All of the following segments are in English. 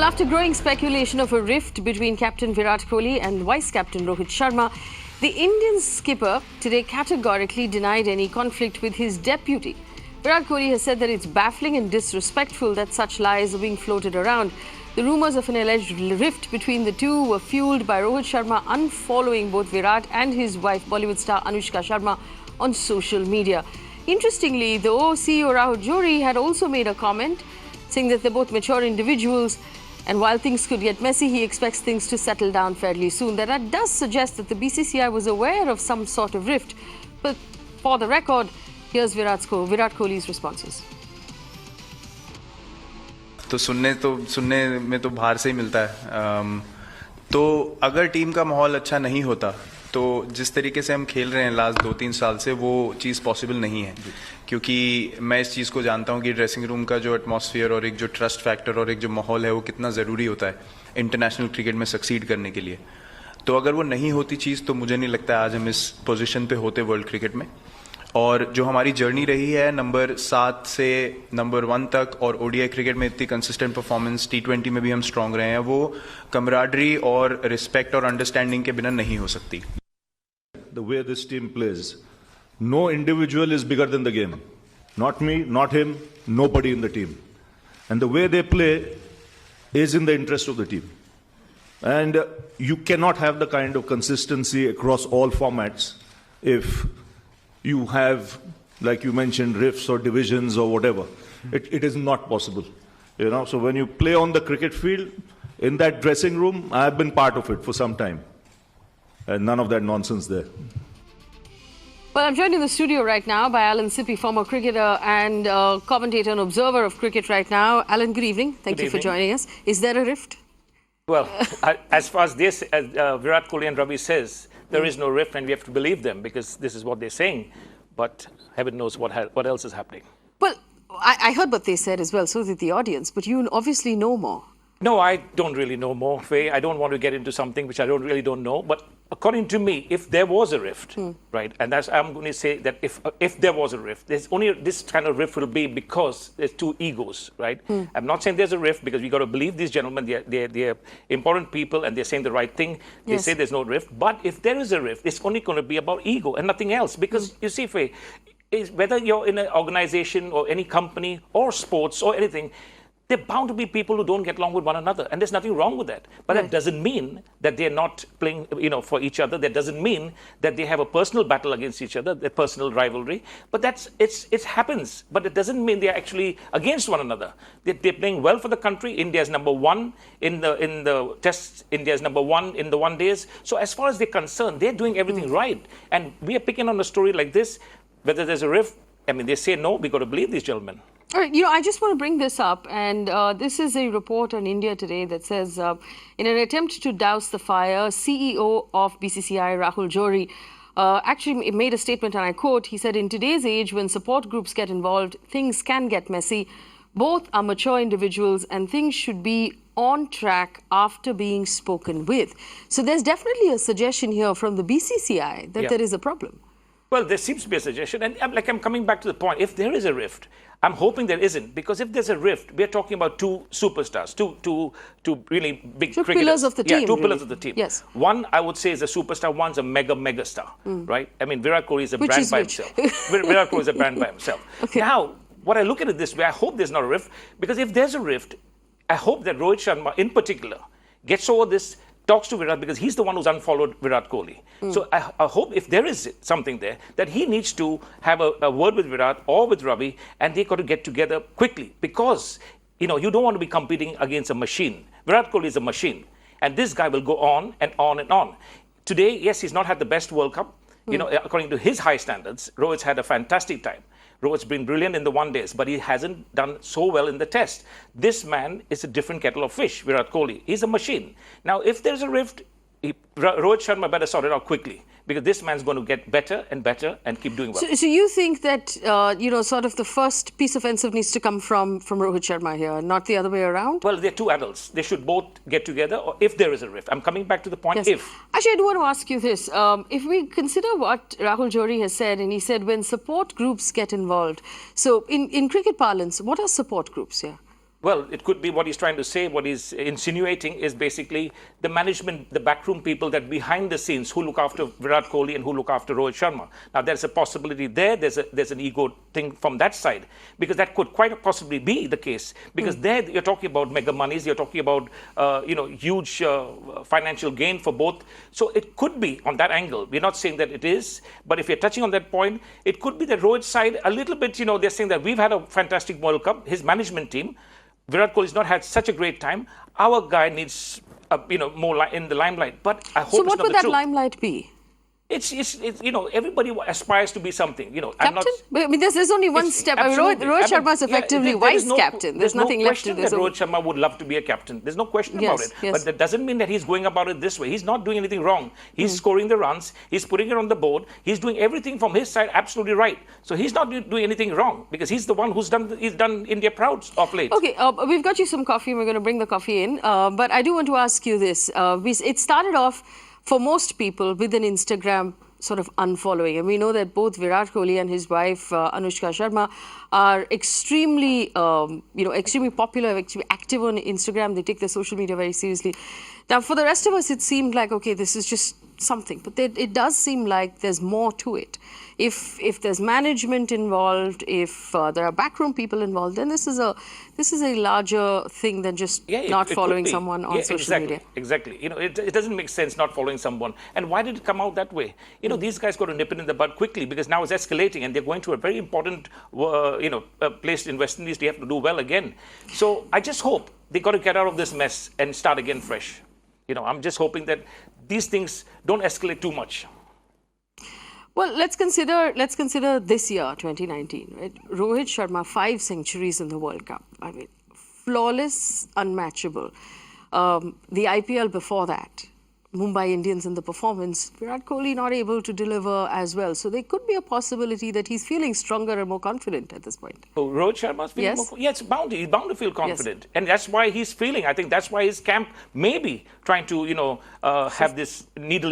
after growing speculation of a rift between Captain Virat Kohli and Vice-Captain Rohit Sharma, the Indian skipper today categorically denied any conflict with his deputy. Virat Kohli has said that it's baffling and disrespectful that such lies are being floated around. The rumours of an alleged rift between the two were fueled by Rohit Sharma unfollowing both Virat and his wife, Bollywood star Anushka Sharma, on social media. Interestingly, though, CEO Rahul Johri had also made a comment saying that they're both mature individuals, and while things could get messy, he expects things to settle down fairly soon. That does suggest that the BCCI was aware of some sort of rift. But for the record, here's Virat Kohli's responses. तो सुनने में तो बाहर से ही मिलता है। तो अगर टीम का माहौल अच्छा नहीं होता तो जिस तरीके से हम खेल रहे हैं लास्ट 2-3 साल से वो चीज़ पॉसिबल नहीं है, क्योंकि मैं इस चीज़ को जानता हूं कि ड्रेसिंग रूम का जो एटमॉस्फेयर और एक जो ट्रस्ट फैक्टर और एक जो माहौल है वो कितना ज़रूरी होता है इंटरनेशनल क्रिकेट में सक्सीड करने के लिए। तो अगर वो नहीं होती चीज़ तो मुझे नहीं लगता आज हम इस पोजीशन पे होते वर्ल्ड क्रिकेट में। और जो हमारी जर्नी रही है नंबर 7 से नंबर 1 तक और ओडीआई क्रिकेट में इतनी कंसिस्टेंट परफॉर्मेंस, T20 में भी हम स्ट्रांग रहे हैं, वो कमराडरी और रिस्पेक्ट और अंडरस्टैंडिंग के बिना नहीं हो सकती। The way this team plays, no individual is bigger than the game. Not me, not him, nobody in the team. And the way they play is in the interest of the team. And you cannot have the kind of consistency across all formats if you have, like you mentioned, rifts or divisions or whatever. It is not possible. You know, so when you play on the cricket field, in that dressing room, I have been part of it for some time. And none of that nonsense there. Well, I'm joined in the studio right now by Alan Sippy, former cricketer and commentator and observer of cricket right now. Alan, good evening. Thank you for joining us. Is there a rift? Well, as far as this, Virat Kohli and Ravi says, there is no rift, and we have to believe them because this is what they're saying. But heaven knows what else is happening. Well, I heard what they said as well, so did the audience, but you obviously know more. No, I don't really know more, Faye. I don't want to get into something which I really don't know. But according to me, if there was a rift, right, and I'm going to say that if there was a rift, there's only this kind of rift will be because there's two egos, right? I'm not saying there's a rift because we got to believe these gentlemen. They're important people and they're saying the right thing. They say there's no rift. But if there is a rift, it's only going to be about ego and nothing else. Because you see, Faye, whether you're in an organization or any company or sports or anything, there are bound to be people who don't get along with one another, and there's nothing wrong with that. But that doesn't mean that they're not playing, for each other. That doesn't mean that they have a personal battle against each other, their personal rivalry. But it happens. But it doesn't mean they're actually against one another. They're playing well for the country. India's number 1 in the tests. India's number 1 in the one days. So as far as they're concerned, they're doing everything right. And we are picking on a story like this. Whether there's a rift, I mean, they say no. We got to believe these gentlemen. All right, I just want to bring this up, and this is a report on India Today that says, in an attempt to douse the fire, CEO of BCCI, Rahul Johri, actually made a statement, and I quote, he said, in today's age, when support groups get involved, things can get messy. Both are mature individuals, and things should be on track after being spoken with. So there's definitely a suggestion here from the BCCI that there is a problem. Well, there seems to be a suggestion, and I'm coming back to the point. If there is a rift, I'm hoping there isn't, because if there's a rift, we're talking about two superstars, two really big cricketers. Two pillars of the team. Yeah, two pillars of the team. Yes. One, I would say, is a superstar. One's a mega star, right? I mean, Virat Kohli is a brand by himself. Virat Kohli is a brand by himself. Okay. Now, what I look at it this way, I hope there's not a rift, because if there's a rift, I hope that Rohit Sharma, in particular, gets over this, talks to Virat, because he's the one who's unfollowed Virat Kohli. So I hope if there is something there, that he needs to have a word with Virat or with Ravi, and they got to get together quickly, because you don't want to be competing against a machine. Virat Kohli is a machine, and this guy will go on and on and on. Today, yes, he's not had the best World Cup. According to his high standards, Rohit's had a fantastic time. Rohit's been brilliant in the one days, but he hasn't done so well in the test. This man is a different kettle of fish, Virat Kohli. He's a machine. Now, if there's a rift, Rohit Sharma better sort it out quickly, because this man's going to get better and better and keep doing well. So you think that, sort of the first piece of offensive needs to come from Rohit Sharma here, not the other way around? Well, they're two adults. They should both get together, or if there is a rift. I'm coming back to the point, if. Actually, I do want to ask you this. If we consider what Rahul Johri has said, and he said when support groups get involved. So in cricket parlance, what are support groups here? Well, it could be what he's trying to say, what he's insinuating is basically the management, the backroom people that behind the scenes who look after Virat Kohli and who look after Rohit Sharma. Now, there's a possibility there. There's an ego thing from that side, because that could quite possibly be the case. Because there you're talking about mega monies, you're talking about huge financial gain for both. So it could be on that angle. We're not saying that it is, but if you're touching on that point, it could be the Rohit side a little bit. They're saying that we've had a fantastic World Cup. His management team. Virat Kohli's not had such a great time. Our guy needs, more in the limelight. But I hope So it's what not would the that truth. limelight be? It's everybody aspires to be something. Captain? I mean, there's only one step. I mean, Rohit Sharma is effectively vice captain. There's nothing no left to question this. that Rohit Sharma would love to be a captain. There's no question about it. Yes. But that doesn't mean that he's going about it this way. He's not doing anything wrong. He's scoring the runs. He's putting it on the board. He's doing everything from his side absolutely right. So he's not doing anything wrong, because he's the one who's done India proud of late. Okay, we've got you some coffee. We're going to bring the coffee in. But I do want to ask you this. It started off for most people with an Instagram sort of unfollowing. And we know that both Virat Kohli and his wife, Anushka Sharma, are extremely, extremely popular, extremely active on Instagram. They take their social media very seriously. Now, for the rest of us, it seemed like, okay, this is just something. But it does seem like there's more to it. If there's management involved, if there are backroom people involved, then this is a larger thing than just not following someone on social media. Exactly. It doesn't make sense not following someone. And why did it come out that way? These guys got to nip it in the bud quickly, because now it's escalating and they're going to a very important, place in West Indies. They have to do well again. So I just hope they got to get out of this mess and start again fresh. I'm just hoping that these things don't escalate too much. Well, let's consider this year, 2019. Right? Rohit Sharma, 5 centuries in the World Cup. I mean, flawless, unmatchable. The IPL before that, Mumbai Indians in the performance, Virat Kohli not able to deliver as well. So there could be a possibility that he's feeling stronger and more confident at this point. So Rohit Sharma's feeling more, he's bound to feel confident. And that's why he's feeling, I think that's why his camp may be trying to, have this needle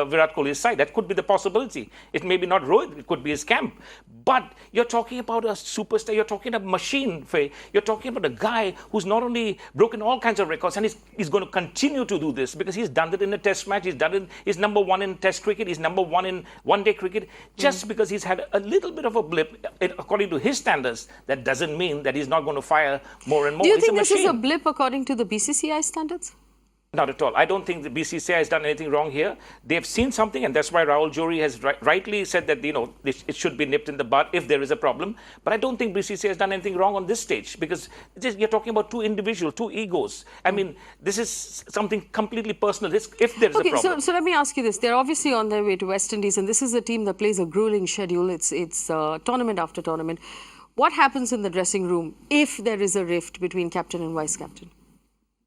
Virat Kohli's side. That could be the possibility. It may be not Rohit, it could be his camp. But you're talking about a superstar, you're talking about a machine, Faye. You're talking about a guy who's not only broken all kinds of records, and he's going to continue to do this, because he's done it in a test match, he's done it, he's number 1 in test cricket, he's number 1 in one-day cricket. Just because he's had a little bit of a blip, according to his standards, that doesn't mean that he's not going to fire more and more. Do you think this is a blip according to the BCCI standards? Not at all. I don't think the BCCI has done anything wrong here. They've seen something, and that's why Rahul Johri has rightly said that it should be nipped in the bud if there is a problem. But I don't think BCCI has done anything wrong on this stage, because you're talking about two egos. I mean, this is something completely personal. If there is a problem. So let me ask you this: they're obviously on their way to West Indies, and this is a team that plays a grueling schedule. It's tournament after tournament. What happens in the dressing room if there is a rift between captain and vice captain?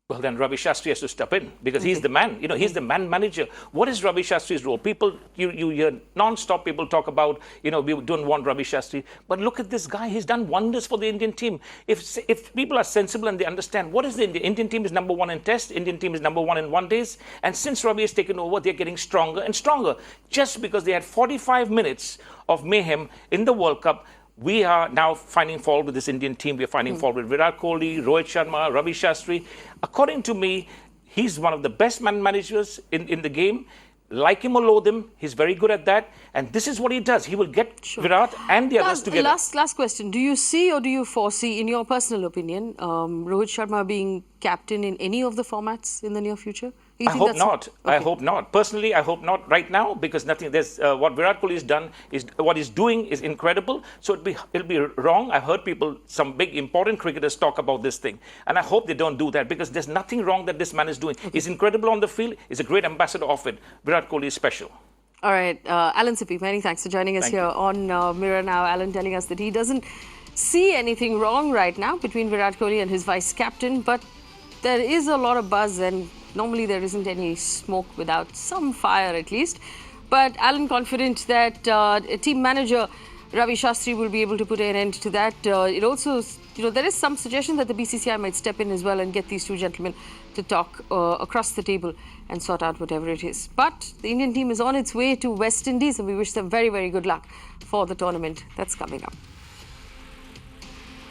Well, then Ravi Shastri has to step in, because he's the man. He's the man manager. What is Ravi Shastri's role? People, you hear non-stop people talk about, we don't want Ravi Shastri. But look at this guy. He's done wonders for the Indian team. If people are sensible and they understand, what is the Indian team is number 1 in test, Indian team is number 1 in one-days. And since Ravi has taken over, they're getting stronger and stronger. Just because they had 45 minutes of mayhem in the World Cup, we are now finding fault with this Indian team. We're finding fault with Virat Kohli, Rohit Sharma, Ravi Shastri. According to me, he's one of the best man managers in the game. Like him or loathe him, he's very good at that. And this is what he does. He will get Virat and the others together. Last question. Do you see or do you foresee, in your personal opinion, Rohit Sharma being captain in any of the formats in the near future? I hope not. Okay. I hope not. Personally, I hope not right now, because nothing. There's what Virat Kohli has done what he's doing is incredible. So it'll be wrong. I've heard some big important cricketers talk about this thing, and I hope they don't do that, because there's nothing wrong that this man is doing. He's incredible on the field. He's a great ambassador of it. Virat Kohli is special. All right, Alan Sippy, many thanks for joining us here on Mirror Now. Alan telling us that he doesn't see anything wrong right now between Virat Kohli and his vice captain, but there is a lot of buzz, and normally there isn't any smoke without some fire at least. But Alan confident that team manager Ravi Shastri will be able to put an end to that. It also, there is some suggestion that the BCCI might step in as well and get these two gentlemen to talk across the table and sort out whatever it is. But the Indian team is on its way to West Indies, and we wish them very, very good luck for the tournament that's coming up.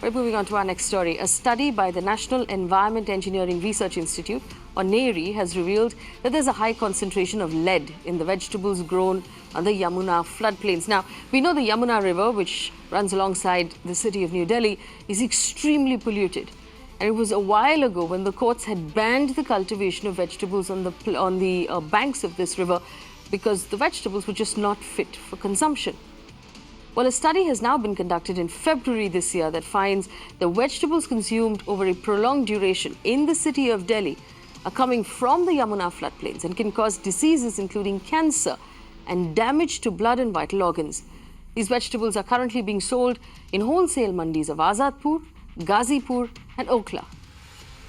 Right, moving on to our next story. A study by the National Environment Engineering Research Institute, or NERI, has revealed that there's a high concentration of lead in the vegetables grown on the Yamuna floodplains. Now, we know the Yamuna River, which runs alongside the city of New Delhi, is extremely polluted. And it was a while ago when the courts had banned the cultivation of vegetables on the banks of this river because the vegetables were just not fit for consumption. Well, a study has now been conducted in February this year that finds the vegetables consumed over a prolonged duration in the city of Delhi are coming from the Yamuna floodplains and can cause diseases including cancer and damage to blood and vital organs. These vegetables are currently being sold in wholesale mandis of Azadpur, Ghazipur and Okhla.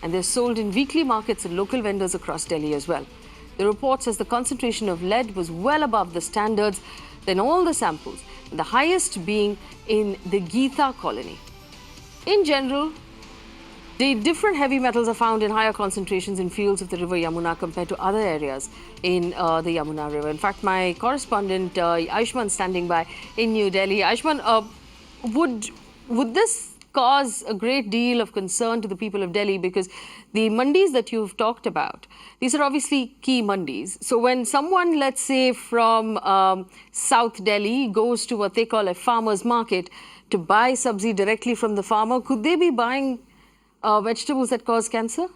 And they're sold in weekly markets and local vendors across Delhi as well. The report says the concentration of lead was well above the standards than all the samples, the highest being in the Geeta colony. In general, the different heavy metals are found in higher concentrations in fields of the river Yamuna compared to other areas in the Yamuna River. In fact, my correspondent Ayushman standing by in New Delhi. Ayushman, would this cause a great deal of concern to the people of Delhi, because the mandis that you've talked about, these are obviously key mandis. So when someone, let's say from South Delhi, goes to what they call a farmer's market to buy sabzi directly from the farmer, could they be buying vegetables that cause cancer?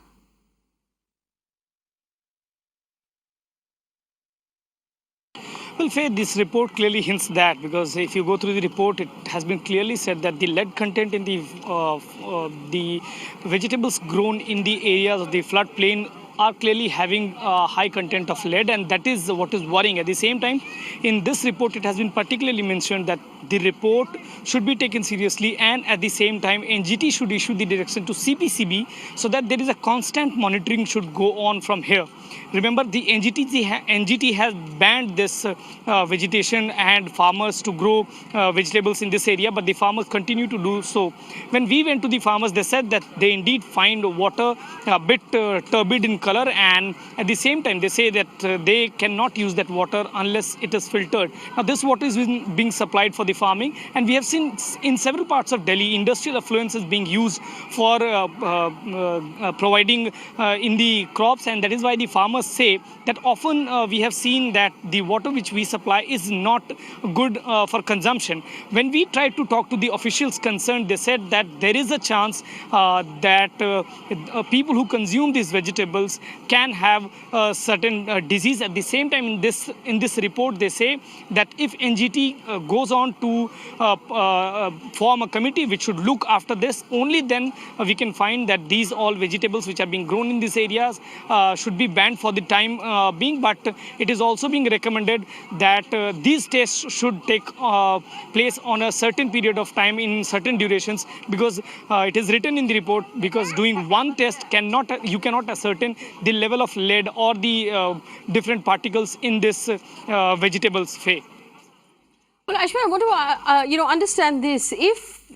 Well, Faye, this report clearly hints that, because if you go through the report, it has been clearly said that the lead content in the vegetables grown in the areas of the floodplain are clearly having a high content of lead, and that is what is worrying. At the same time, in this report, it has been particularly mentioned that the report should be taken seriously, and at the same time, NGT should issue the direction to CPCB so that there is a constant monitoring should go on from here. Remember, the NGT has banned this vegetation and farmers to grow vegetables in this area, but the farmers continue to do so. When we went to the farmers, they said that they indeed find water a bit turbid in color, and at the same time, they say that they cannot use that water unless it is filtered. Now, this water is being supplied for the farming, and we have seen in several parts of Delhi, industrial effluents is being used for providing in the crops, and that is why the farmers say that often we have seen that the water which we supply is not good for consumption. When we tried to talk to the officials concerned, they said that there is a chance that people who consume these vegetables can have certain disease. At the same time, in this report, they say that if NGT goes on to form a committee which should look after this, only then we can find that these all vegetables which are being grown in these areas should be banned for the time being. But it is also being recommended that these tests should take place on a certain period of time in certain durations, because it is written in the report, because doing one test you cannot ascertain the level of lead or the different particles in this vegetables, Faye. Well, Ashma, I want to understand this. If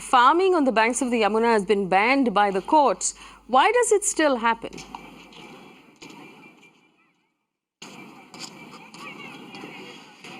farming on the banks of the Yamuna has been banned by the courts, why does it still happen?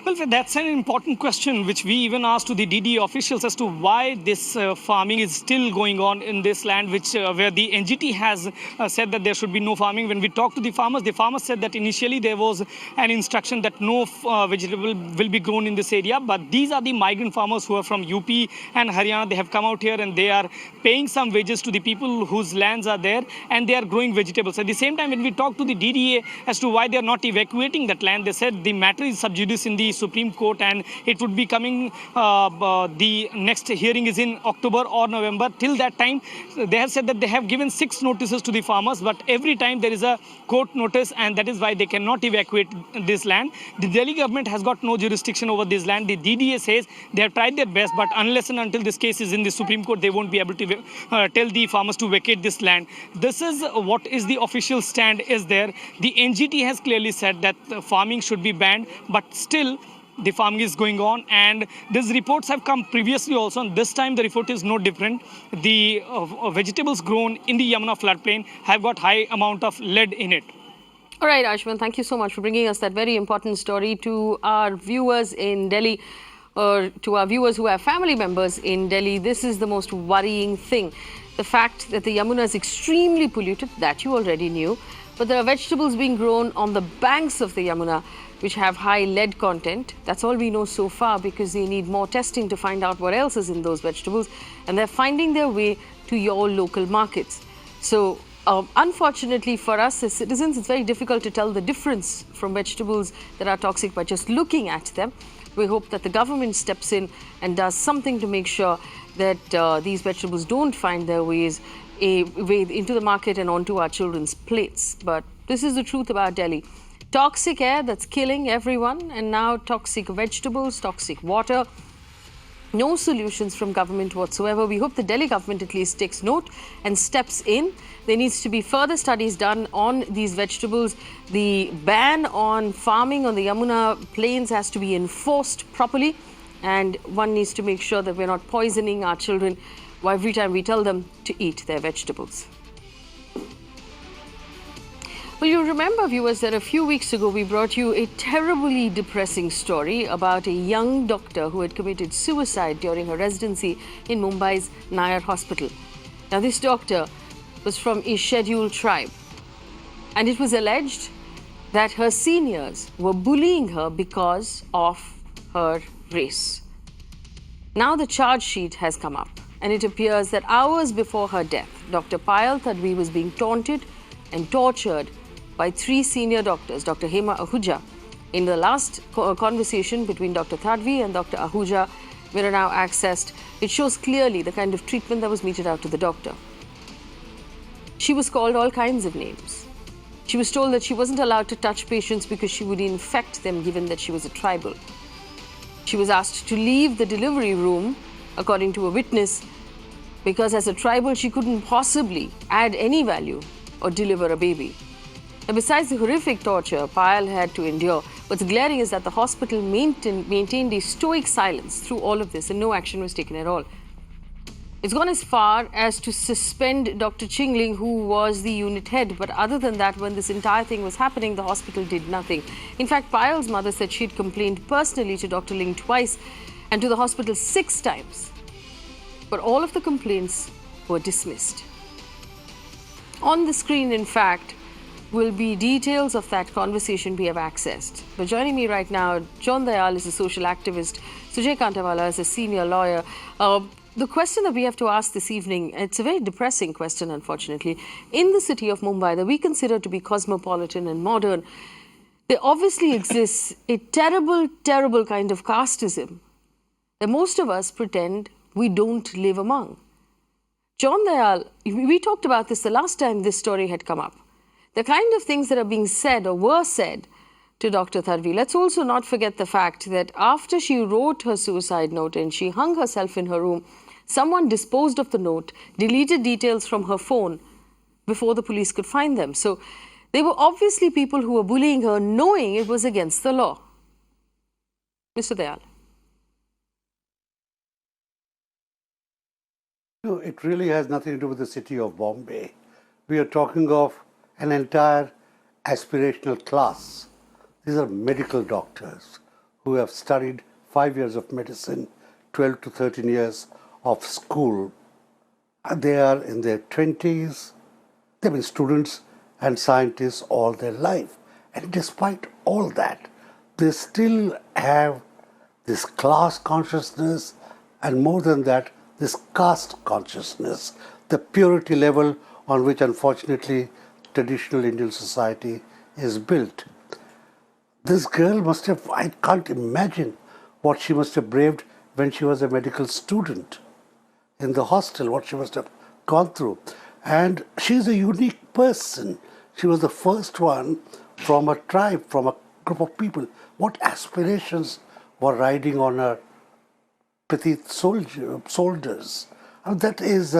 Well, that's an important question which we even asked to the DDA officials as to why this farming is still going on in this land, which where the NGT has said that there should be no farming. When we talked to the farmers said that initially there was an instruction that no vegetable will be grown in this area. But these are the migrant farmers who are from UP and Haryana. They have come out here and they are paying some wages to the people whose lands are there, and they are growing vegetables. At the same time, when we talked to the DDA as to why they are not evacuating that land, they said the matter is sub judice in the Supreme Court, and it would be coming, the next hearing is in October or November. Till that time, they have said that they have given 6 notices to the farmers, but every time there is a court notice, and that is why they cannot evacuate this land. The Delhi government has got no jurisdiction over this land. The DDA says they have tried their best, but unless and until this case is in the Supreme Court, they won't be able to tell the farmers to vacate this land. This is what is the official stand is there. The NGT has clearly said that farming should be banned, but still the farming is going on, and these reports have come previously also, and this time the report is no different. The vegetables grown in the Yamuna floodplain have got high amount of lead in it. All right, Ashwin, thank you so much for bringing us that very important story to our viewers in Delhi. or to our viewers who have family members in Delhi, this is the most worrying thing. The fact that the Yamuna is extremely polluted, that you already knew, but there are vegetables being grown on the banks of the Yamuna which have high lead content. That's all we know so far, because they need more testing to find out what else is in those vegetables, and they're finding their way to your local markets. So unfortunately for us as citizens, it's very difficult to tell the difference from vegetables that are toxic by just looking at them. We hope that the government steps in and does something to make sure that these vegetables don't find their way into the market and onto our children's plates. But this is the truth about Delhi. Toxic air that's killing everyone, and now toxic vegetables, toxic water. No solutions from government whatsoever. We hope the Delhi government at least takes note and steps in. There needs to be further studies done on these vegetables. The ban on farming on the Yamuna plains has to be enforced properly, and one needs to make sure that we're not poisoning our children every time we tell them to eat their vegetables. Well, you remember, viewers, that a few weeks ago we brought you a terribly depressing story about a young doctor who had committed suicide during her residency in Mumbai's Nayar Hospital. Now, this doctor was from a scheduled tribe, and it was alleged that her seniors were bullying her because of her race. Now the charge sheet has come up, and it appears that hours before her death, Dr. Payal Tadvi was being taunted and tortured by 3 senior doctors, Dr. Hema Ahuja. In the last conversation between Dr. Tadvi and Dr. Ahuja, we are now accessed. It shows clearly the kind of treatment that was meted out to the doctor. She was called all kinds of names. She was told that she wasn't allowed to touch patients because she would infect them, given that she was a tribal. She was asked to leave the delivery room, according to a witness, because as a tribal she couldn't possibly add any value or deliver a baby. And besides the horrific torture Payal had to endure, what's glaring is that the hospital maintained a stoic silence through all of this, and no action was taken at all. It's gone as far as to suspend Dr. Chingling, who was the unit head. But other than that, when this entire thing was happening, the hospital did nothing. In fact, Payal's mother said she'd complained personally to Dr. Ling twice and to the hospital 6 times. But all of the complaints were dismissed. On the screen, in fact, will be details of that conversation we have accessed. But joining me right now, John Dayal is a social activist, Sujay Kantawala is a senior lawyer. The question that we have to ask this evening, it's a very depressing question, unfortunately. In the city of Mumbai, that we consider to be cosmopolitan and modern, there obviously exists a terrible, terrible kind of casteism that most of us pretend we don't live among. John Dayal, we talked about this the last time this story had come up. The kind of things that are being said or were said to Dr. Tadvi. Let's also not forget the fact that after she wrote her suicide note and she hung herself in her room, someone disposed of the note, deleted details from her phone before the police could find them. So they were obviously people who were bullying her, knowing it was against the law. Mr. Dayal. No, it really has nothing to do with the city of Bombay. We are talking of an entire aspirational class. These are medical doctors who have studied 5 years of medicine, 12 to 13 years of school. They are in their 20s. They've been students and scientists all their life. And despite all that, they still have this class consciousness, and more than that, this caste consciousness, the purity level on which, unfortunately, traditional Indian society is built. This girl must have, I can't imagine what she must have braved when she was a medical student in the hostel, what she must have gone through. And she's a unique person. She was the first one from a tribe, from a group of people. What aspirations were riding on her petite shoulders? And that is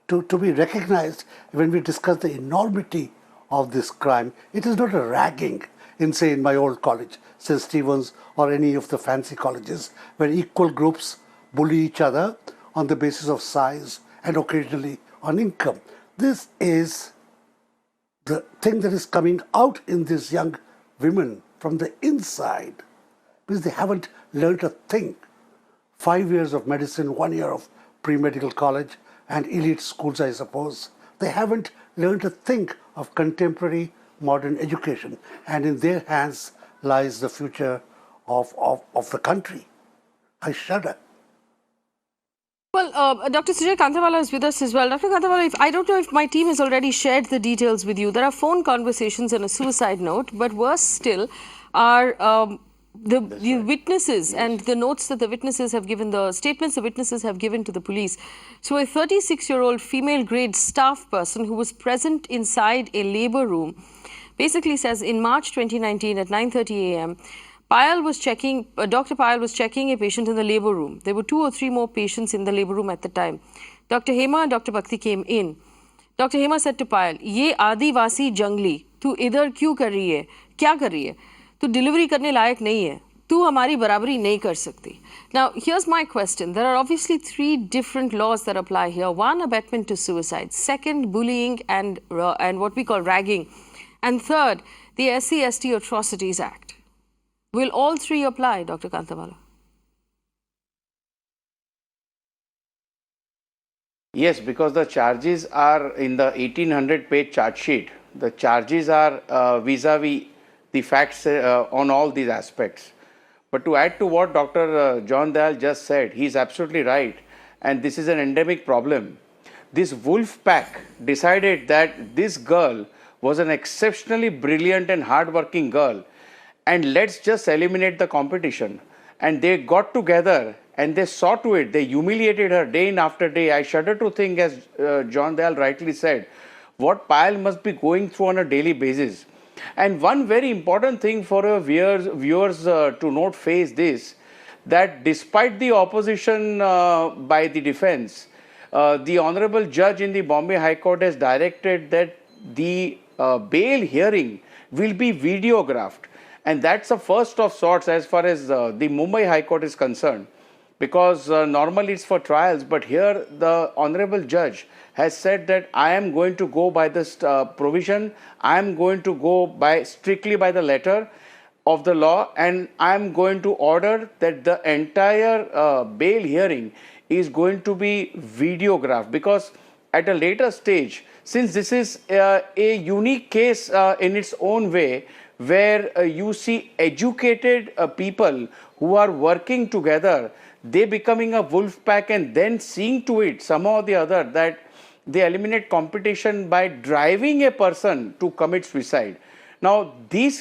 to be recognized when we discuss the enormity of this crime. It is not a ragging in, say, in my old college, St. Stephen's, or any of the fancy colleges, where equal groups bully each other on the basis of size and occasionally on income. This is the thing that is coming out in these young women from the inside, because they haven't learned a thing 5 years of medicine, 1 year of pre-medical college and elite schools, I suppose. They haven't learned to think of contemporary modern education, and in their hands lies the future of the country. I shudder. Well, Dr. Sujay Kantawala is with us as well. Dr. Kantawala, I don't know if my team has already shared the details with you. There are phone conversations and a suicide note, but worse still are the witnesses and the notes that the witnesses have given, the statements the witnesses have given to the police. So a 36-year-old female grade staff person who was present inside a labor room basically says in March 2019 at 9:30 a.m., Dr. Payal was checking a patient in the labor room. There were 2 or 3 more patients in the labor room at the time. Dr. Hema and Dr. Bhakti came in. Dr. Hema said to Payal, "Ye आदिवासी जंगली, तू इधर क्यों कर रही है? क्या कर रही है? तू डिलीवरी करने लायक नहीं है. तू हमारी बराबरी नहीं कर सकती." Now, here's my question. There are obviously 3 different laws that apply here. 1, abetment to suicide. 2nd, bullying and what we call ragging. And 3rd, the SC/ST Atrocities Act. Will all 3 apply, Dr. Kantawala? Yes, because the charges are in the 1800-page charge sheet. The charges are vis-a-vis the facts on all these aspects. But to add to what Dr. John Dayal just said, he is absolutely right. And this is an endemic problem. This wolf pack decided that this girl was an exceptionally brilliant and hardworking girl, and let's just eliminate the competition. And they got together and they saw to it. They humiliated her day in after day. I shudder to think, as John Dayal rightly said, what Payal must be going through on a daily basis. And one very important thing for our viewers to note, Faye, is this, that despite the opposition by the defense, the Honorable Judge in the Bombay High Court has directed that the bail hearing will be videographed. And that's a first of sorts as far as the Mumbai High Court is concerned. Because normally it's for trials, but here the Honorable Judge has said that I am going to go by this provision, I am going to go strictly by the letter of the law, and I am going to order that the entire bail hearing is going to be videographed. Because at a later stage, since this is a unique case in its own way, where you see educated people who are working together, they becoming a wolf pack, and then seeing to it somehow or the other that they eliminate competition by driving a person to commit suicide. Now, these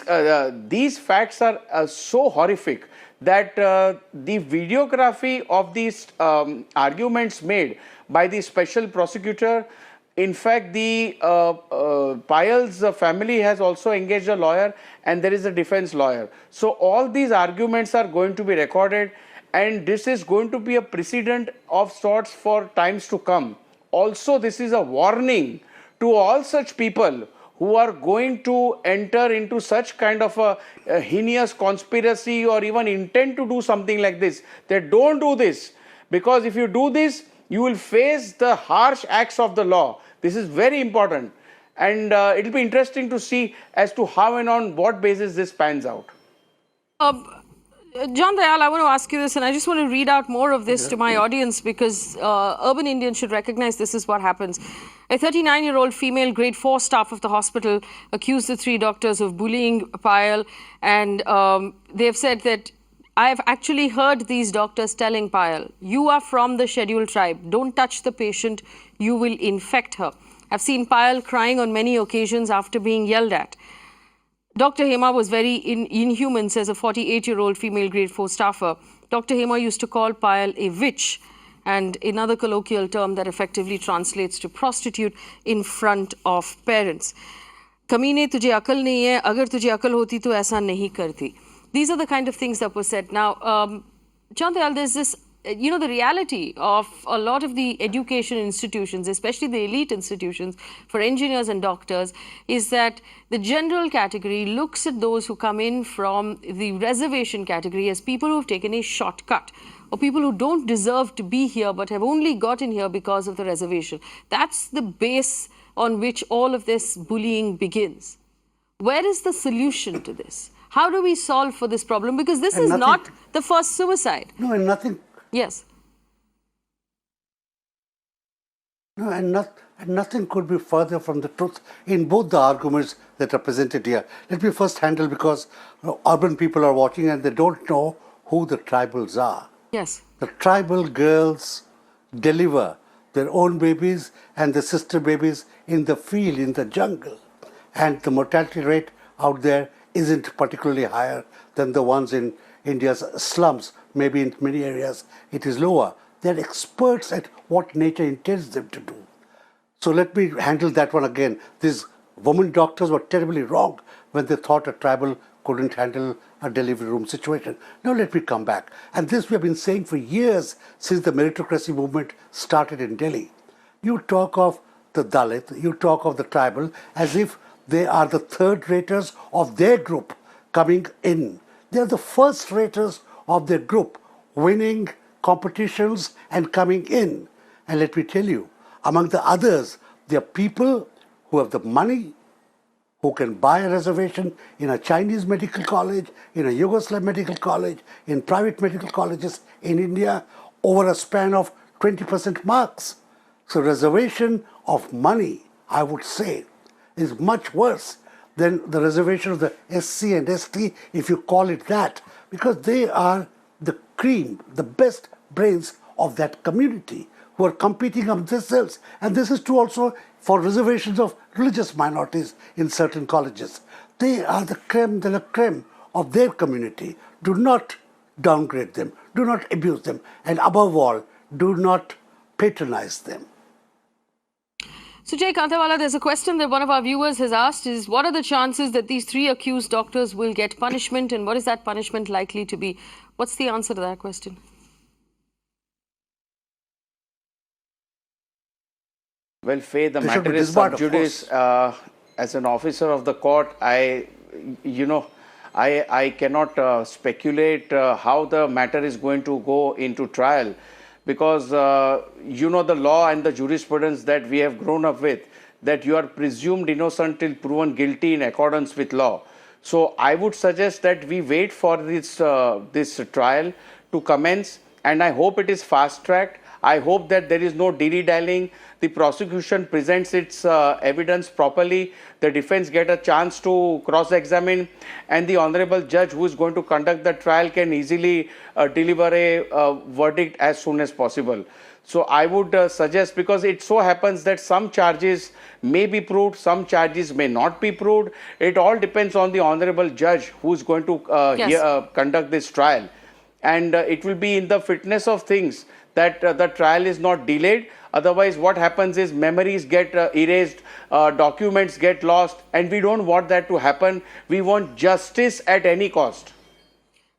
facts are so horrific that the videography of these arguments made by the special prosecutor, in fact, the Payal's family has also engaged a lawyer, and there is a defense lawyer. So all these arguments are going to be recorded, and this is going to be a precedent of sorts for times to come. Also, this is a warning to all such people who are going to enter into such kind of a heinous conspiracy or even intend to do something like this. They don't do this, because if you do this, you will face the harsh acts of the law. This is very important, and it will be interesting to see as to how and on what basis this pans out. John Dayal, I want to ask you this, and I just want to read out more of this to my audience, because urban Indians should recognize this is what happens. A 39-year-old female grade 4 staff of the hospital accused the 3 doctors of bullying Payal, and they have said that, "I have actually heard these doctors telling Payal, you are from the scheduled tribe, don't touch the patient, you will infect her. I've seen Payal crying on many occasions after being yelled at." Dr. Hema was very inhuman, says a 48-year-old female grade 4 staffer. Dr. Hema used to call Payal a witch, and another colloquial term that effectively translates to prostitute, in front of parents. "Kamine, tujhe akal nahi hai, agar tujhe akal hoti to aisa nahi karti." These are the kind of things that were said. Now, John Dayal, there's this, the reality of a lot of the education institutions, especially the elite institutions for engineers and doctors, is that the general category looks at those who come in from the reservation category as people who have taken a shortcut, or people who don't deserve to be here but have only gotten here because of the reservation. That's the base on which all of this bullying begins. Where is the solution to this? How do we solve for this problem? Because this is not the first suicide. No, and Yes. No, and nothing could be further from the truth in both the arguments that are presented here. Let me first handle, because urban people are watching and they don't know who the tribals are. Yes. The tribal girls deliver their own babies and the sister babies in the field, in the jungle. And the mortality rate out there isn't particularly higher than the ones in India's slums. Maybe in many areas it is lower. They're experts at what nature intends them to do. So let me handle that one again. These women doctors were terribly wrong when they thought a tribal couldn't handle a delivery room situation. Now let me come back. And this we have been saying for years, since the meritocracy movement started in Delhi. You talk of the Dalit, you talk of the tribal as if they are the third raters of their group coming in. They are the first raters of their group, winning competitions and coming in. And let me tell you, among the others, there are people who have the money, who can buy a reservation in a Chinese medical college, in a Yugoslav medical college, in private medical colleges in India, over a span of 20% marks. So reservation of money, I would say, is much worse than the reservation of the SC and ST, if you call it that, because they are the cream, the best brains of that community who are competing among themselves. And this is true also for reservations of religious minorities in certain colleges. They are the creme de la creme of their community. Do not downgrade them, do not abuse them, and above all, do not patronize them. So Jay Kantawala, there's a question that one of our viewers has asked is, what are the chances that these three accused doctors will get punishment, and what is that punishment likely to be? What's the answer to that question? Well, Faye, the matter is sub judice. As an officer of the court, I cannot speculate how the matter is going to go into trial, because the law and the jurisprudence that we have grown up with, that you are presumed innocent till proven guilty in accordance with law. So I would suggest that we wait for this trial to commence, and I hope it is fast-tracked. I hope that there is no dilly-dallying. The prosecution presents its evidence properly. The defense get a chance to cross-examine, and the honorable judge who is going to conduct the trial can easily deliver a verdict as soon as possible. So I would suggest, because it so happens that some charges may be proved, some charges may not be proved. It all depends on the honorable judge who is going to conduct this trial. And it will be in the fitness of things that the trial is not delayed. Otherwise, what happens is memories get erased, documents get lost, and we don't want that to happen. We want justice at any cost.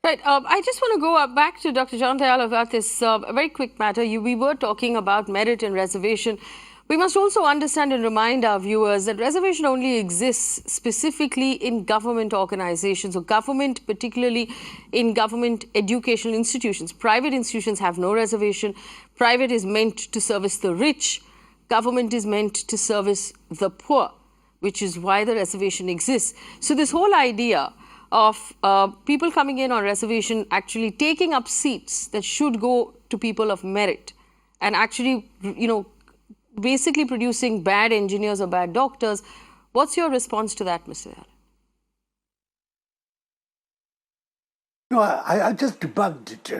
Right. I just want to go back to Dr. John Dayal about this very quick matter. We were talking about merit and reservation. We must also understand and remind our viewers that reservation only exists specifically in government organizations, or government, particularly in government educational institutions. Private institutions have no reservation. Private is meant to service the rich. Government is meant to service the poor, which is why the reservation exists. So this whole idea of people coming in on reservation actually taking up seats that should go to people of merit, and actually, basically producing bad engineers or bad doctors. What's your response to that, Mr. Dayal? No, I just debunked it,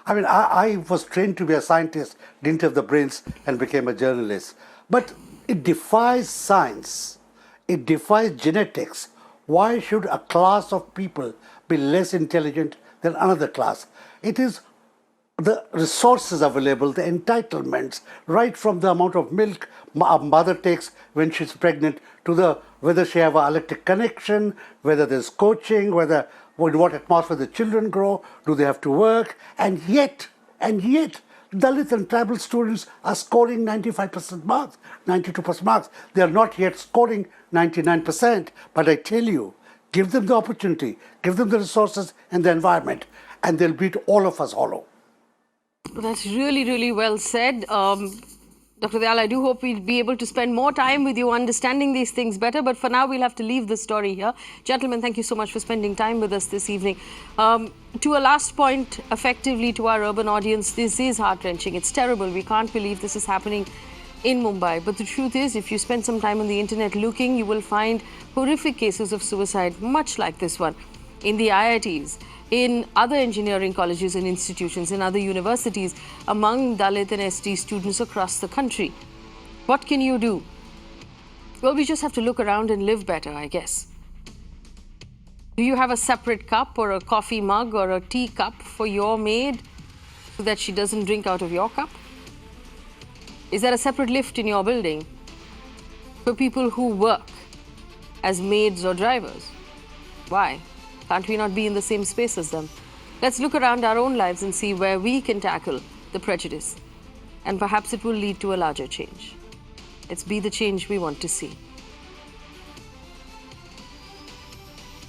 I mean, I was trained to be a scientist, didn't have the brains, and became a journalist. But it defies science. It defies genetics. Why should a class of people be less intelligent than another class? It is the resources available, the entitlements, right from the amount of milk a mother takes when she's pregnant, to whether she have an electric connection, whether there's coaching, whether in what atmosphere the children grow, do they have to work, and yet, Dalit and tribal students are scoring 95% marks, 92% marks. They are not yet scoring 99%, but I tell you, give them the opportunity, give them the resources and the environment, and they'll beat all of us hollow. That's really, really well said. Dr. Dayal, I do hope we'll be able to spend more time with you understanding these things better, but for now we'll have to leave the story here. Gentlemen, thank you so much for spending time with us this evening. To a last point, effectively to our urban audience, this is heart-wrenching. It's terrible. We can't believe this is happening in Mumbai. But the truth is, if you spend some time on the internet looking, you will find horrific cases of suicide, much like this one, in the IITs, in other engineering colleges and institutions, in other universities, among Dalit and ST students across the country. What can you do? Well, we just have to look around and live better, I guess. Do you have a separate cup or a coffee mug or a tea cup for your maid so that she doesn't drink out of your cup? Is there a separate lift in your building for people who work as maids or drivers? Why? Can't we not be in the same space as them? Let's look around our own lives and see where we can tackle the prejudice. And perhaps it will lead to a larger change. Let's be the change we want to see.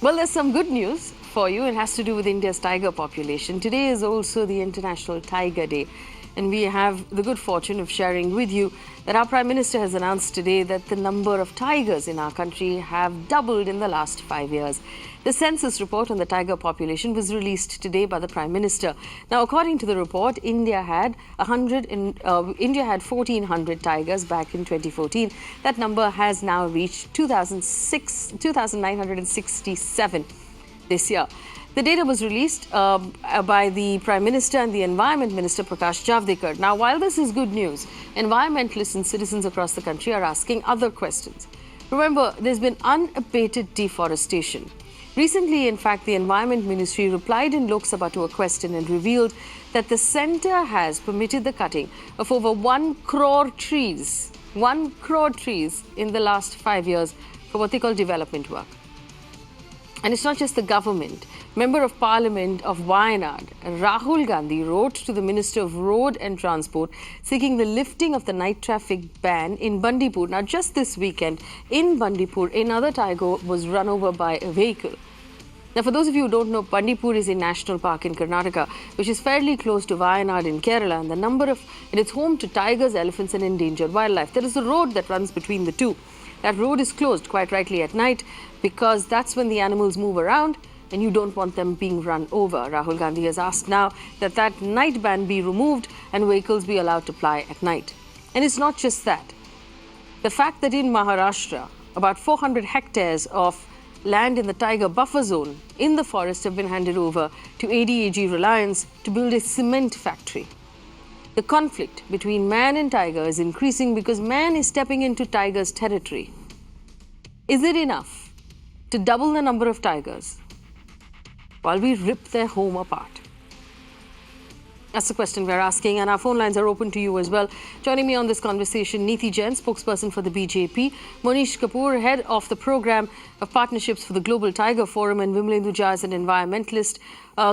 Well, there's some good news for you. It has to do with India's tiger population. Today is also the International Tiger Day. And we have the good fortune of sharing with you that our Prime Minister has announced today that the number of tigers in our country have doubled in the last 5 years. The census report on the tiger population was released today by the Prime Minister. Now, according to the report, India had 1,400 tigers back in 2014. That number has now reached 2,967 this year. The data was released by the Prime Minister and the Environment Minister Prakash Javadekar. Now, while this is good news, environmentalists and citizens across the country are asking other questions. Remember, there's been unabated deforestation. Recently, in fact, the Environment Ministry replied in Lok Sabha to a question and revealed that the centre has permitted the cutting of over 1 crore trees, 1 crore trees in the last 5 years for what they call development work. And it's not just the government. Member of Parliament of Wayanad, Rahul Gandhi, wrote to the Minister of Road and Transport seeking the lifting of the night traffic ban in Bandipur. Now, just this weekend in Bandipur, another tiger was run over by a vehicle. Now, for those of you who don't know, Bandipur is a national park in Karnataka, which is fairly close to Wayanad in Kerala, and it's home to tigers, elephants, and endangered wildlife. There is a road that runs between the two. That road is closed quite rightly at night because that's when the animals move around and you don't want them being run over. Rahul Gandhi has asked now that that night ban be removed and vehicles be allowed to ply at night. And it's not just that. The fact that in Maharashtra, about 400 hectares of land in the tiger buffer zone in the forest have been handed over to ADAG Reliance to build a cement factory. The conflict between man and tiger is increasing because man is stepping into tiger's territory. Is it enough to double the number of tigers while we rip their home apart? That's the question we're asking, and our phone lines are open to you as well. Joining me on this conversation, Neeti Jain, spokesperson for the BJP, Monish Kapoor, head of the program of partnerships for the Global Tiger Forum, and Vimalendu Jha is an environmentalist.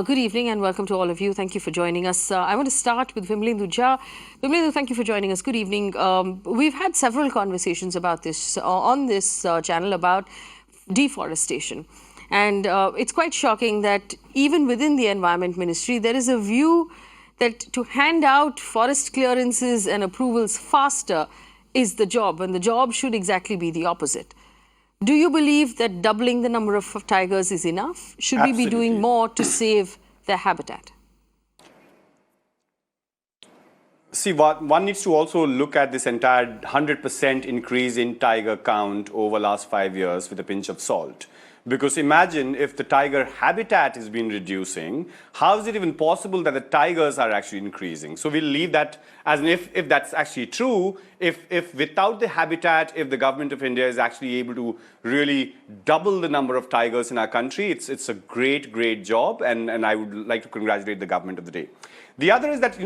Good evening and welcome to all of you. Thank you for joining us. I want to start with Vimalendu Jha. Vimalendu, thank you for joining us. Good evening. We've had several conversations about this on this channel about deforestation. And it's quite shocking that even within the Environment Ministry, there is a view that to hand out forest clearances and approvals faster is the job, and the job should exactly be the opposite. Do you believe that doubling the number of tigers is enough? Should we be doing more to save their habitat? See, one needs to also look at this entire 100% increase in tiger count over the last 5 years with a pinch of salt. Because imagine if the tiger habitat has been reducing, how is it even possible that the tigers are actually increasing? So we'll leave that as an if that's actually true, if without the habitat, if the government of India is actually able to really double the number of tigers in our country, it's a great job, and I would like to congratulate the government of the day. The other is that,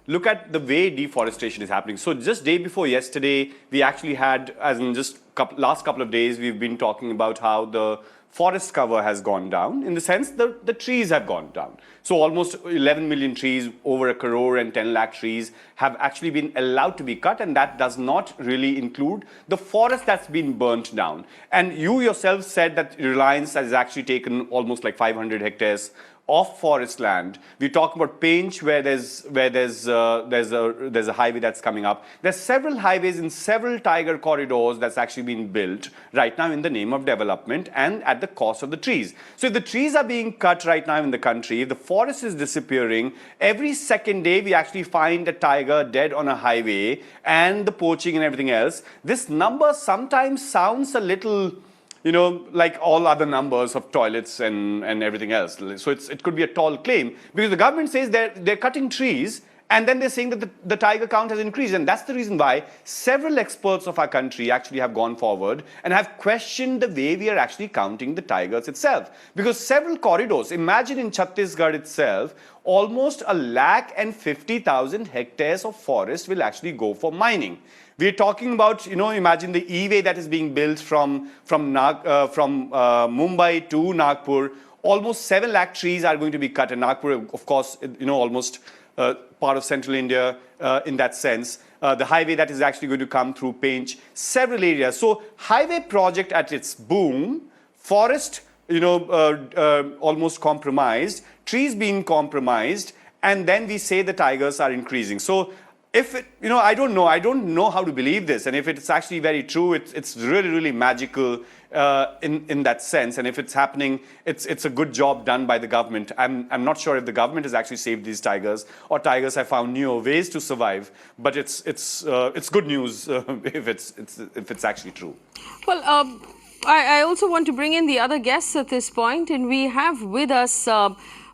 look at the way deforestation is happening. So just day before yesterday, we actually had, as in just last couple of days, we've been talking about how the forest cover has gone down. In the sense, the trees have gone down. So almost 11 million trees, over 1 crore and 10 lakh trees have actually been allowed to be cut, and that does not really include the forest that's been burnt down. And you yourself said that Reliance has actually taken almost like 500 hectares of forest land. We talk about Pench, where there's a highway that's coming up. There's several highways in several tiger corridors that's actually been built right now in the name of development and at the cost of the trees. So if the trees are being cut right now in the country, if the forest is disappearing, every second day we actually find a tiger dead on a highway, and the poaching and everything else. This number sometimes sounds a little, like all other numbers of toilets and everything else. So it could be a tall claim, because the government says they're cutting trees, and then they're saying that the tiger count has increased. And that's the reason why several experts of our country actually have gone forward and have questioned the way we are actually counting the tigers itself. Because several corridors, imagine in Chhattisgarh itself, almost 150,000 hectares of forest will actually go for mining. We're talking about, imagine the e-way that is being built from Mumbai to Nagpur. Almost 7 lakh trees are going to be cut. And Nagpur, of course, almost part of central India in that sense. The highway that is actually going to come through Pench, several areas. So highway project at its boom, forest, almost compromised, trees being compromised, and then we say the tigers are increasing. So if it, I don't know how to believe this. And if it's actually very true, it's really, really magical in that sense. And if it's happening, it's a good job done by the government. I'm not sure if the government has actually saved these tigers, or tigers have found newer ways to survive. But it's good news if it's actually true. Well, I also want to bring in the other guests at this point, and we have with us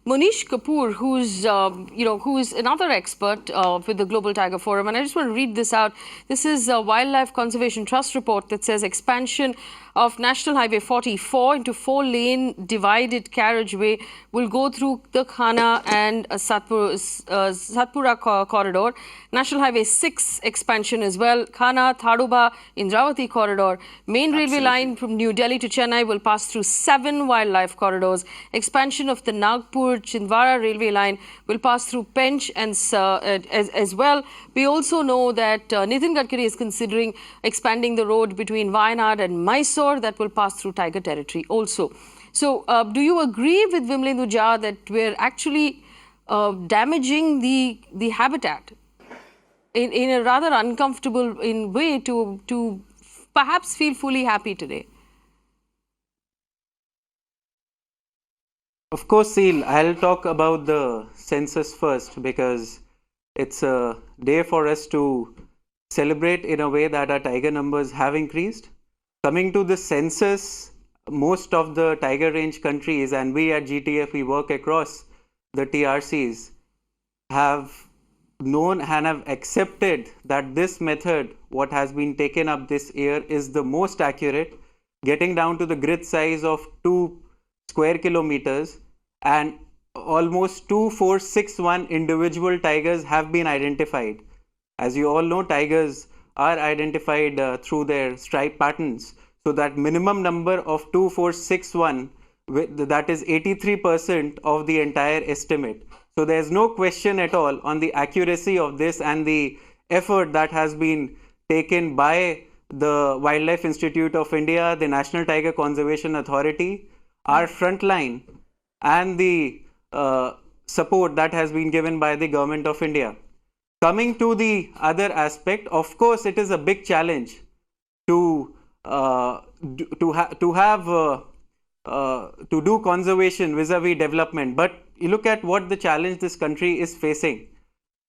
Monish Kapoor, who's another expert with the Global Tiger Forum. And I just want to read this out. This is a Wildlife Conservation Trust report that says expansion of National Highway 44 into 4-lane divided carriageway will go through the Khana and Satpura corridor. National Highway 6 expansion as well. Khana, Thaduba, Indravati corridor. Main railway line from New Delhi to Chennai will pass through 7 wildlife corridors. Expansion of the Nagpur-Chhindwara railway line will pass through Pench and as well. We also know that Nitin Gadkari is considering expanding the road between Wayanad and Mysore that will pass through tiger territory also. So do you agree with Vimlendu Jha that we're actually damaging the habitat in a rather uncomfortable way to perhaps feel fully happy today? Of course, Seal, I'll talk about the census first, because it's a day for us to celebrate in a way that our tiger numbers have increased. Coming to the census, most of the tiger range countries, and we at GTF, we work across the TRCs, have known and have accepted that this method, what has been taken up this year, is the most accurate, getting down to the grid size of 2 square kilometers, and almost 2461 individual tigers have been identified. As you all know, tigers are identified through their stripe patterns. So that minimum number of 2461, that is 83% of the entire estimate. So there's no question at all on the accuracy of this and the effort that has been taken by the Wildlife Institute of India, the National Tiger Conservation Authority, our frontline, and the support that has been given by the Government of India. Coming to the other aspect, of course, it is a big challenge to do conservation vis-a-vis development. But you look at what the challenge this country is facing.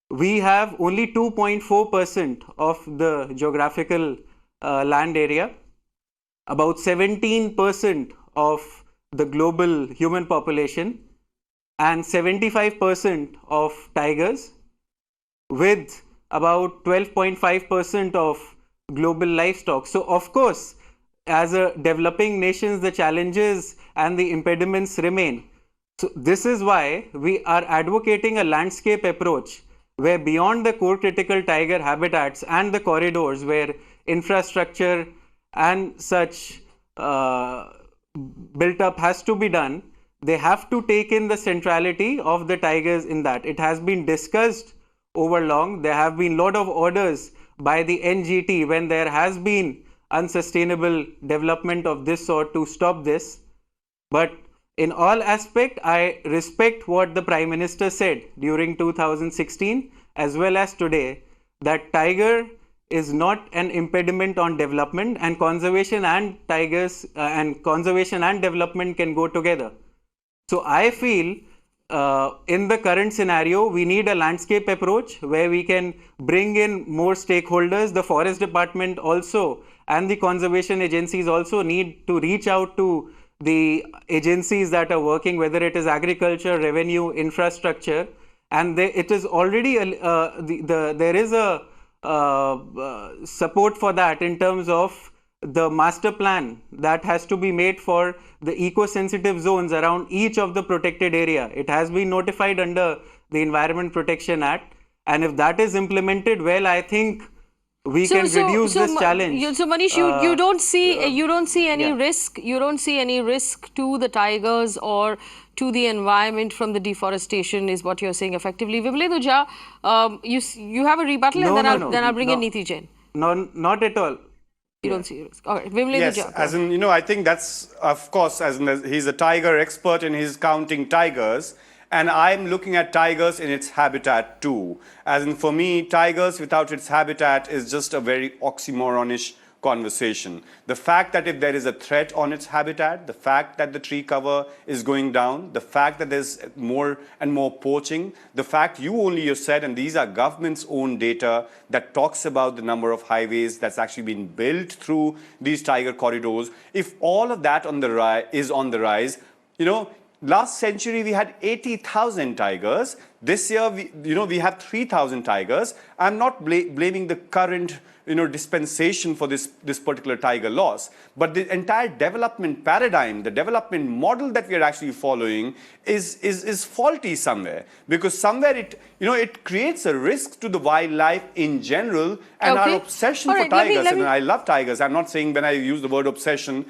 We have only 2.4% of the geographical land area, about 17% of the global human population, and 75% of tigers, with about 12.5% of global livestock. So of course, as a developing nations, the challenges and the impediments remain. So this is why we are advocating a landscape approach, where beyond the core critical tiger habitats and the corridors where infrastructure and such built up has to be done, they have to take in the centrality of the tigers in that. It has been discussed over long. There have been a lot of orders by the NGT when there has been unsustainable development of this sort to stop this. But in all aspect, I respect what the Prime Minister said during 2016 as well as today, that tiger is not an impediment on development, and conservation and conservation and development can go together. So I feel in the current scenario, we need a landscape approach where we can bring in more stakeholders. The forest department also and the conservation agencies also need to reach out to the agencies that are working, whether it is agriculture, revenue, infrastructure, and it is already there is a support for that in terms of the master plan that has to be made for the eco-sensitive zones around each of the protected area. It has been notified under the Environment Protection Act, and if that is implemented well, I think we can reduce this challenge. So Manish, you don't see any risk. You don't see any risk to the tigers or to the environment from the deforestation, is what you're saying effectively. Vimle Dujha, you have a rebuttal, and then I'll bring in Neeti Jain. No, not at all. You don't see risk. All right, Vimle Yes, Dujha. as in, I think that's, of course, as in, he's a tiger expert and he's counting tigers. And I'm looking at tigers in its habitat too. As in, for me, tigers without its habitat is just a very oxymoronish conversation. The fact that if there is a threat on its habitat, the fact that the tree cover is going down, the fact that there's more and more poaching, the fact you said, and these are government's own data that talks about the number of highways that's actually been built through these tiger corridors. If all of that is on the rise, last century we had 80,000 tigers. This year, we have 3,000 tigers. I'm not blaming the current, dispensation for this particular tiger loss, but the entire development paradigm, the development model that we are actually following is faulty somewhere, because somewhere it creates a risk to the wildlife in general, and our obsession for tigers. And I love tigers. I'm not saying when I use the word obsession.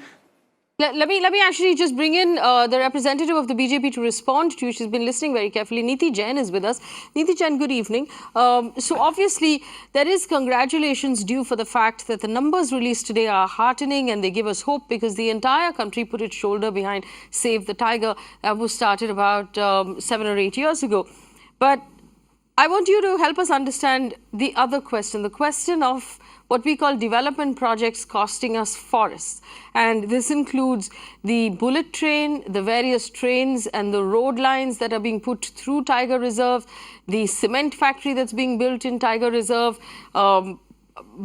Let me actually just bring in the representative of the BJP to respond to you. She's been listening very carefully. Neeti Jain is with us. Neeti Jain, good evening. So obviously, there is congratulations due for the fact that the numbers released today are heartening, and they give us hope, because the entire country put its shoulder behind Save the Tiger. That was started about 7 or 8 years ago. But I want you to help us understand the other question, the question of what we call development projects costing us forests. And this includes the bullet train, the various trains and the road lines that are being put through Tiger Reserve, the cement factory that's being built in Tiger Reserve, Baba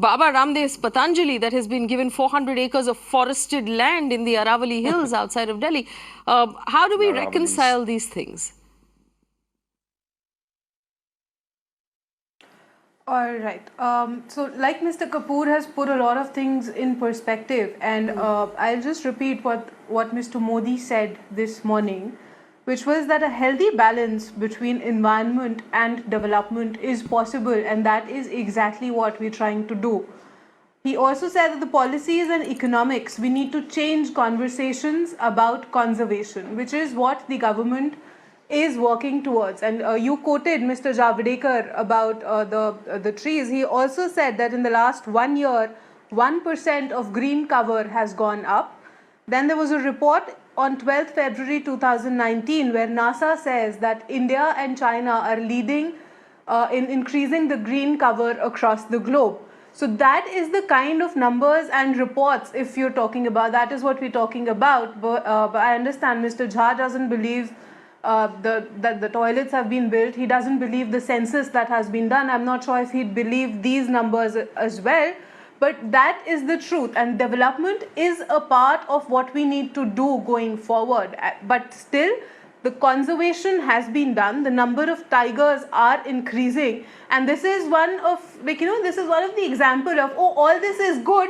Ramdev's Patanjali that has been given 400 acres of forested land in the Aravali Hills outside of Delhi. How do we reconcile these things? All right. So like Mr. Kapoor has put a lot of things in perspective, and I'll just repeat what Mr. Modi said this morning, which was that a healthy balance between environment and development is possible, and that is exactly what we're trying to do. He also said that the policies and economics, we need to change conversations about conservation, which is what the government is working towards. And you quoted Mr. Javadekar about the trees. He also said that in the last 1 year, 1% of green cover has gone up. Then there was a report on 12th February 2019 where NASA says that India and China are leading in increasing the green cover across the globe. So that is the kind of numbers and reports, if you're talking about, that is what we're talking about. But I understand Mr. Jha doesn't believe that the toilets have been built. He doesn't believe the census that has been done. I'm not sure if he'd believe these numbers as well, but that is the truth. And development is a part of what we need to do going forward. But still, the conservation has been done. The number of tigers are increasing, and this is one of, this is one of the example of, oh, all this is good,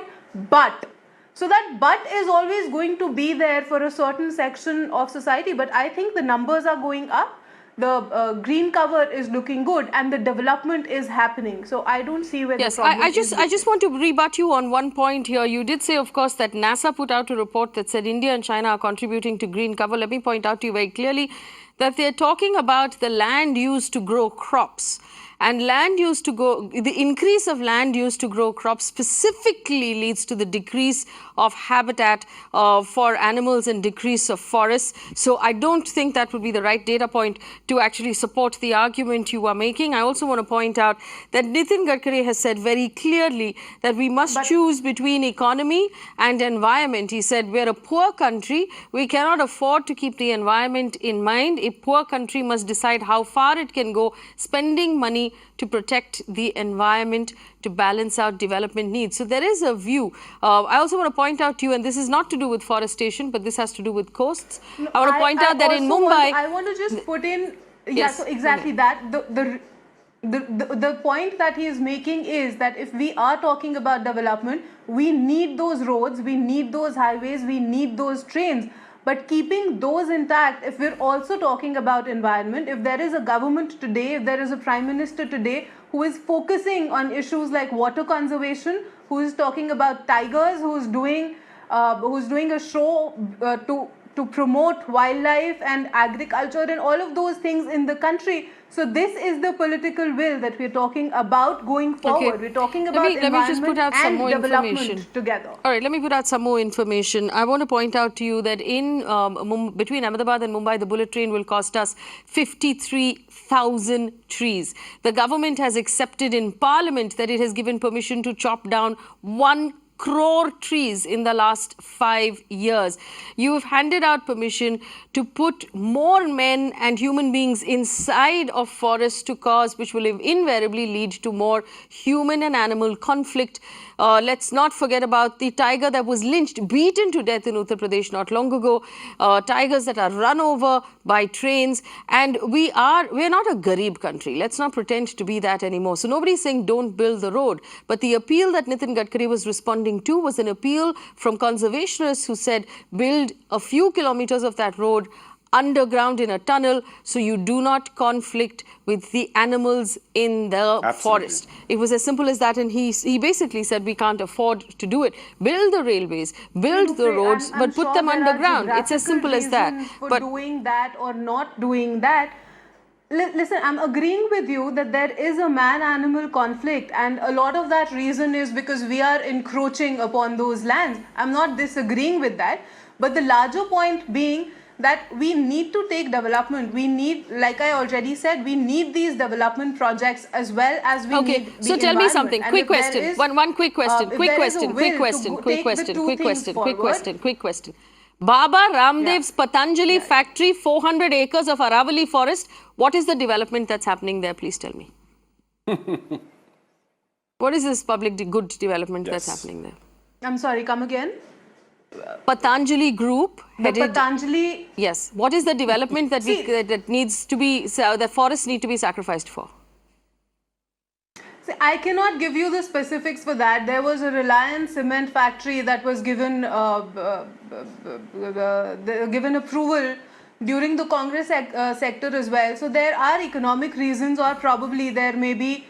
but. So that but is always going to be there for a certain section of society. But I think the numbers are going up, the green cover is looking good, and the development is happening. So I don't see where the problem is. I just want to rebut you on one point here. You did say, of course, that NASA put out a report that said India and China are contributing to green cover. Let me point out to you very clearly that they're talking about the land used to grow crops. And the increase of land used to grow crops specifically leads to the decrease of habitat for animals and decrease of forests. So I don't think that would be the right data point to actually support the argument you are making. I also want to point out that Nitin Gadkari has said very clearly that we must choose between economy and environment. He said we're a poor country. We cannot afford to keep the environment in mind. A poor country must decide how far it can go, spending money to protect the environment, to balance out development needs. So there is a view. I also want to point out to you, and this is not to do with forestation, but this has to do with coasts. No, I want to point out that in Mumbai... I want to just put in... Yes, so exactly that. The point that he is making is that if we are talking about development, we need those roads, we need those highways, we need those trains. But keeping those intact, if we're also talking about environment, if there is a government today, if there is a prime minister today who is focusing on issues like water conservation, who is talking about tigers, who's doing a show to promote wildlife and agriculture and all of those things in the country. So this is the political will that we're talking about going forward. We're talking about environment and development together. All right, let me put out some more information. I want to point out to you that in between Ahmedabad and Mumbai, the bullet train will cost us 53,000 trees. The government has accepted in Parliament that it has given permission to chop down 1 crore trees in the last 5 years. You have handed out permission to put more men and human beings inside of forests to cause, which will invariably lead to more human and animal conflict. Let's not forget about the tiger that was lynched, beaten to death in Uttar Pradesh not long ago. Tigers that are run over by trains. And we're not a Garib country. Let's not pretend to be that anymore. So nobody's saying don't build the road. But the appeal that Nitin Gadkari was responding to was an appeal from conservationists who said build a few kilometers of that road underground in a tunnel so you do not conflict with the animals in the forest. It was as simple as that, and he basically said we can't afford to do it. Build the railways, build the roads, but put them underground. It's as simple as that. But doing that or not doing that, listen, I'm agreeing with you that there is a man-animal conflict, and a lot of that reason is because we are encroaching upon those lands. I'm not disagreeing with that, but the larger point being that we need to take development. We need, like I already said, we need these development projects as well as we need the so tell me something. And quick question. One quick question. Quick question. Baba Ramdev's Patanjali factory, 400 acres of Aravali forest. What is the development that's happening there? Please tell me. What is this public good development that's happening there? I'm sorry, come again? Patanjali Group headed... Patanjali... Yes. What is the development that that needs to be... the forests need to be sacrificed for? See, I cannot give you the specifics for that. There was a Reliance cement factory that was given given approval during the Congress sector as well. So there are economic reasons, or probably there may be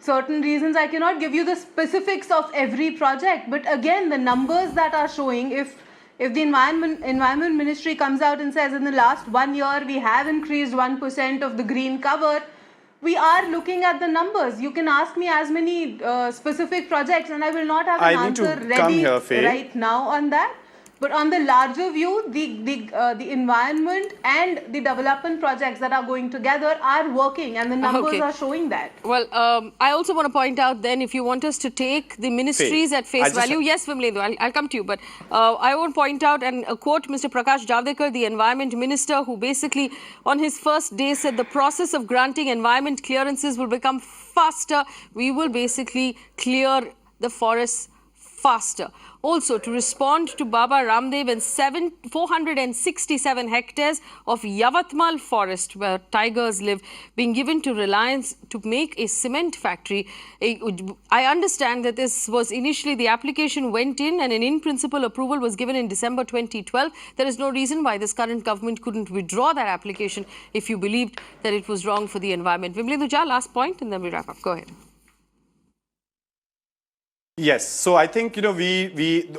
certain reasons. I cannot give you the specifics of every project, but again, the numbers that are showing, if the environment ministry comes out and says in the last 1 year we have increased 1% of the green cover, we are looking at the numbers. You can ask me as many specific projects and I will not have an answer ready right now on that. But on the larger view, the environment and the development projects that are going together are working, and the numbers are showing that. Well, I also want to point out then, if you want us to take the ministries at face value, yes, Vimlendu, I'll come to you, but I want to point out and quote Mr. Prakash Javadekar, the environment minister, who basically on his first day said the process of granting environment clearances will become faster. We will basically clear the forests faster. Also, to respond to Baba Ramdev and 467 hectares of Yavatmal forest where tigers live being given to Reliance to make a cement factory. I understand that this was initially the application went in and an in-principle approval was given in December 2012. There is no reason why this current government couldn't withdraw that application if you believed that it was wrong for the environment. Vimlendu Jha, last point and then we wrap up. Go ahead. Yes, so I think, you know,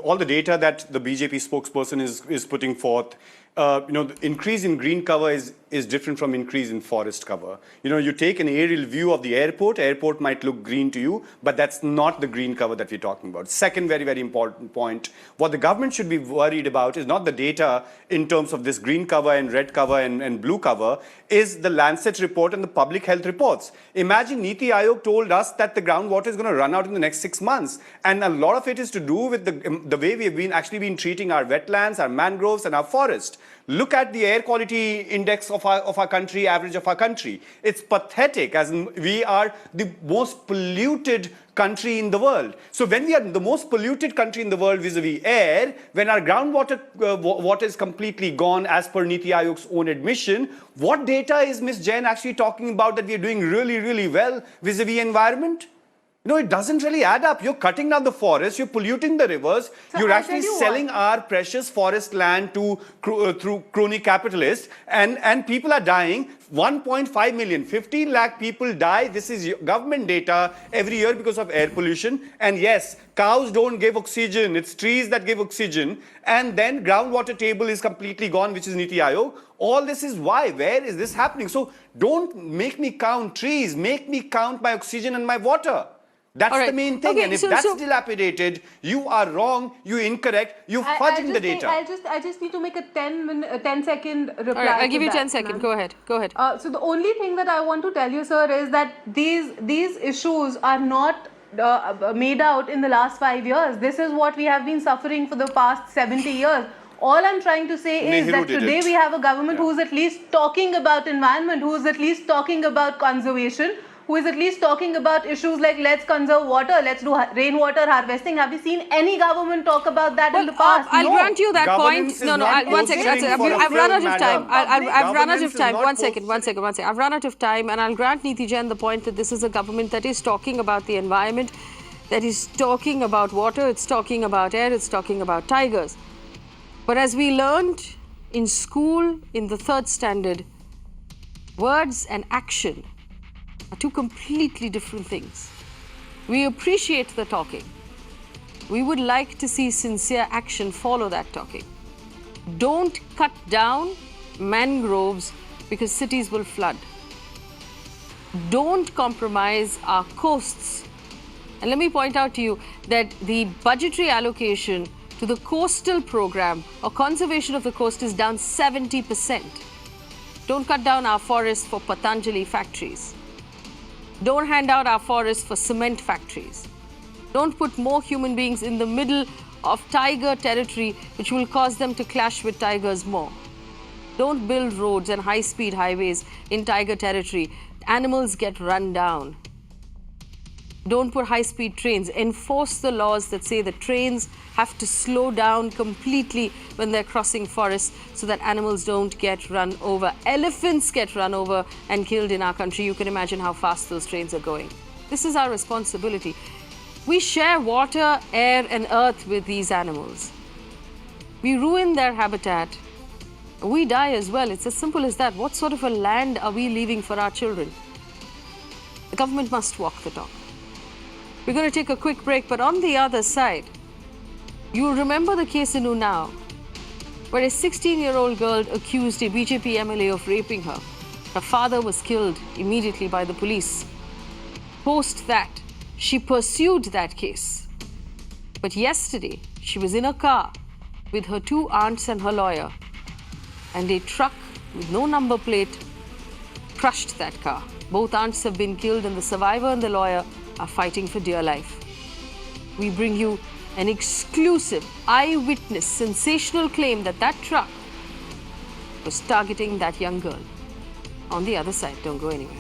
all the data that the BJP spokesperson is putting forth the increase in green cover is different from increase in forest cover. You take an aerial view of the airport might look green to you, but that's not the green cover that we're talking about. Second very, very important point, what the government should be worried about is not the data in terms of this green cover and red cover and blue cover, is the Lancet report and the public health reports. Imagine Niti Aayog told us that the groundwater is going to run out in the next 6 months. And a lot of it is to do with the way we have actually been treating our wetlands, our mangroves and our forest. Look at the air quality index of our country, average of our country. It's pathetic, as in we are the most polluted country in the world. So when we are the most polluted country in the world vis-a-vis air, when our groundwater water is completely gone as per Niti Aayog's own admission, what data is Ms. Jain actually talking about that we are doing really, really well vis-a-vis environment? It doesn't really add up. You're cutting down the forest, you're polluting the rivers, you're actually selling our precious forest land to through crony capitalists, and people are dying. 1.5 million, 15 lakh people die. This is government data every year because of air pollution. And yes, cows don't give oxygen. It's trees that give oxygen. And then groundwater table is completely gone, which is Niti Aayog. All this is why? Where is this happening? So don't make me count trees. Make me count my oxygen and my water. That's the main thing. Okay, and if that's dilapidated, you are wrong, you're incorrect, you're fudging the data. I just need to make a 10-second reply. All right, I'll give you 10 seconds. Go ahead. So the only thing that I want to tell you, sir, is that these issues are not made out in the last 5 years. This is what we have been suffering for the past 70 years. All I'm trying to say is that today we have a government who is at least talking about environment, who is at least talking about conservation, who is at least talking about issues like let's conserve water, let's do rainwater harvesting. Have you seen any government talk about that in the past? I'll grant you that point. No, one second. I've run out of time. I've run out of time. One second. I've run out of time, and I'll grant Niti Jain the point that this is a government that is talking about the environment, that is talking about water, it's talking about air, it's talking about tigers. But as we learned in school in the 3rd standard, words and action are two completely different things. We appreciate the talking. We would like to see sincere action follow that talking. Don't cut down mangroves because cities will flood. Don't compromise our coasts. And let me point out to you that the budgetary allocation to the coastal program or conservation of the coast is down 70%. Don't cut down our forests for Patanjali factories. Don't hand out our forests for cement factories. Don't put more human beings in the middle of tiger territory, which will cause them to clash with tigers more. Don't build roads and high-speed highways in tiger territory. Animals get run down. Don't put high-speed trains. Enforce the laws that say the trains have to slow down completely when they're crossing forests so that animals don't get run over. Elephants get run over and killed in our country. You can imagine how fast those trains are going. This is our responsibility. We share water, air and earth with these animals. We ruin their habitat. We die as well. It's as simple as that. What sort of a land are we leaving for our children? The government must walk the talk. We're going to take a quick break, but on the other side, you remember the case in Unnao, where a 16-year-old girl accused a BJP MLA of raping her. Her father was killed immediately by the police. Post that, she pursued that case. But yesterday, she was in a car with her 2 aunts and her lawyer, and a truck with no number plate crushed that car. Both aunts have been killed, and the survivor and the lawyer are fighting for dear life. We bring you an exclusive eyewitness sensational claim that that truck was targeting that young girl. On the other side, don't go anywhere.